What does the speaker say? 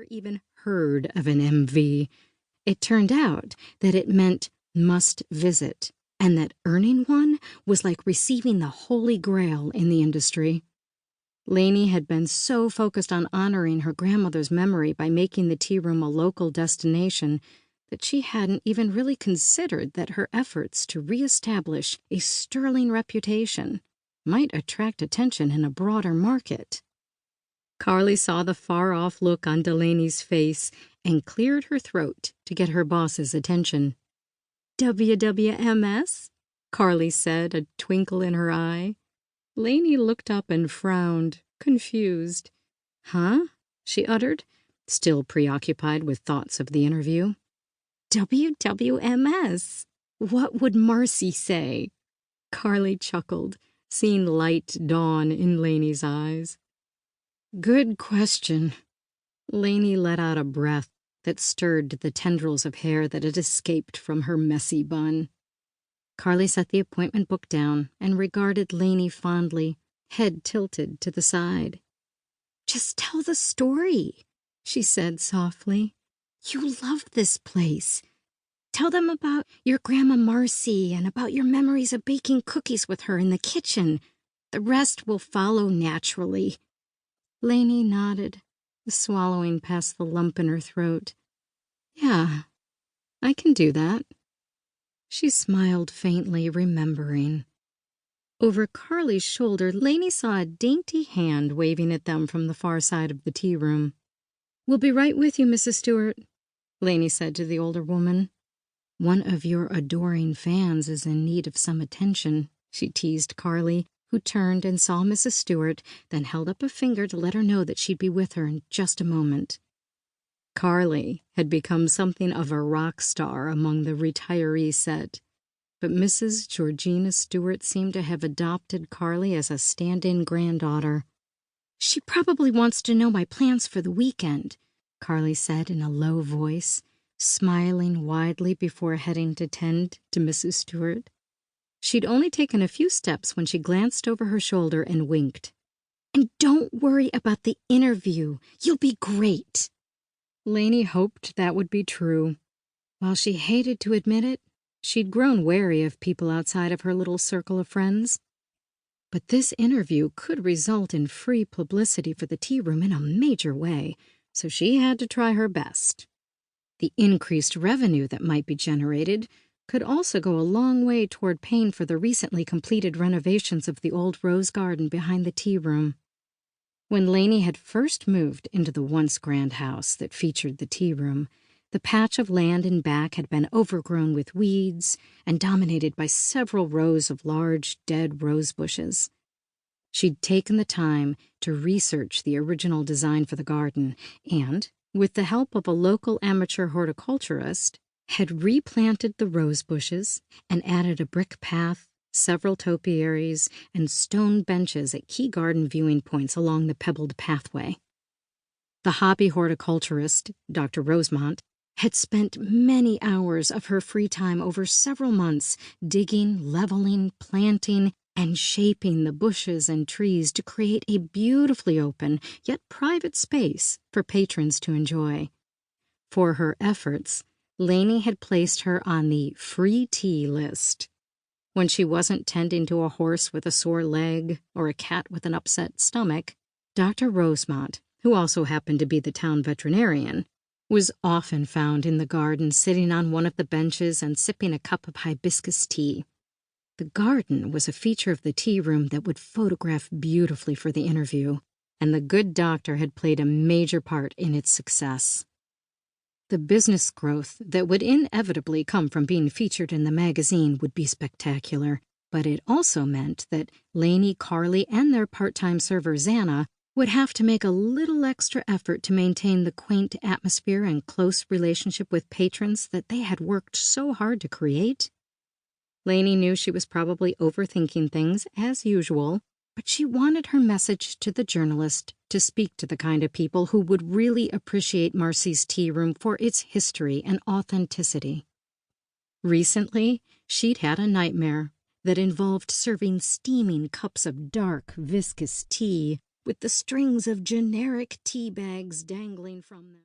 even heard of an MV. It turned out that it meant must visit, and that earning one was like receiving the Holy Grail in the industry. Laney had been so focused on honoring her grandmother's memory by making the tea room a local destination that she hadn't even really considered that her efforts to reestablish a sterling reputation might attract attention in a broader market. Carly saw the far-off look on Delaney's face and cleared her throat to get her boss's attention. "WWMS?" Carly said, a twinkle in her eye. Laney looked up and frowned, confused. "Huh?" she uttered, still preoccupied with thoughts of the interview. "WWMS. What would Marcy say?" Carly chuckled, seeing light dawn in Laney's eyes. "Good question." Laney let out a breath that stirred the tendrils of hair that had escaped from her messy bun. Carly set the appointment book down and regarded Laney fondly, head tilted to the side. "Just tell the story," she said softly. "You love this place. Tell them about your Grandma Marcy and about your memories of baking cookies with her in the kitchen. The rest will follow naturally." Laney nodded, swallowing past the lump in her throat. "Yeah, I can do that." She smiled faintly, remembering. Over Carly's shoulder, Laney saw a dainty hand waving at them from the far side of the tea room. "We'll be right with you, Mrs. Stewart," Laney said to the older woman. "One of your adoring fans is in need of some attention," she teased Carly, who turned and saw Mrs. Stewart, then held up a finger to let her know that she'd be with her in just a moment. Carly had become something of a rock star among the retiree set, but Mrs. Georgina Stewart seemed to have adopted Carly as a stand-in granddaughter. "She probably wants to know my plans for the weekend," Carly said in a low voice, smiling widely before heading to tend to Mrs. Stewart. She'd only taken a few steps when she glanced over her shoulder and winked. "And don't worry about the interview. You'll be great." Laney hoped that would be true. While she hated to admit it, she'd grown wary of people outside of her little circle of friends. But this interview could result in free publicity for the tea room in a major way, so she had to try her best. The increased revenue that might be generated could also go a long way toward paying for the recently completed renovations of the old rose garden behind the tea room. When Laney had first moved into the once grand house that featured the tea room, the patch of land in back had been overgrown with weeds and dominated by several rows of large, dead rose bushes. She'd taken the time to research the original design for the garden and, with the help of a local amateur horticulturist, had replanted the rose bushes and added a brick path, several topiaries, and stone benches at key garden viewing points along the pebbled pathway. The hobby horticulturist, Dr. Rosemont, had spent many hours of her free time over several months digging, leveling, planting, and shaping the bushes and trees to create a beautifully open yet private space for patrons to enjoy. For her efforts, Laney had placed her on the free tea list. When she wasn't tending to a horse with a sore leg or a cat with an upset stomach, Dr. Rosemont, who also happened to be the town veterinarian, was often found in the garden sitting on one of the benches and sipping a cup of hibiscus tea. The garden was a feature of the tea room that would photograph beautifully for the interview, and the good doctor had played a major part in its success. The business growth that would inevitably come from being featured in the magazine would be spectacular, but it also meant that Laney, Carly, and their part-time server Xana would have to make a little extra effort to maintain the quaint atmosphere and close relationship with patrons that they had worked so hard to create. Laney knew she was probably overthinking things, as usual, but she wanted her message to the journalist to speak to the kind of people who would really appreciate Marcys Tea Room for its history and authenticity. Recently, she'd had a nightmare that involved serving steaming cups of dark, viscous tea with the strings of generic tea bags dangling from them.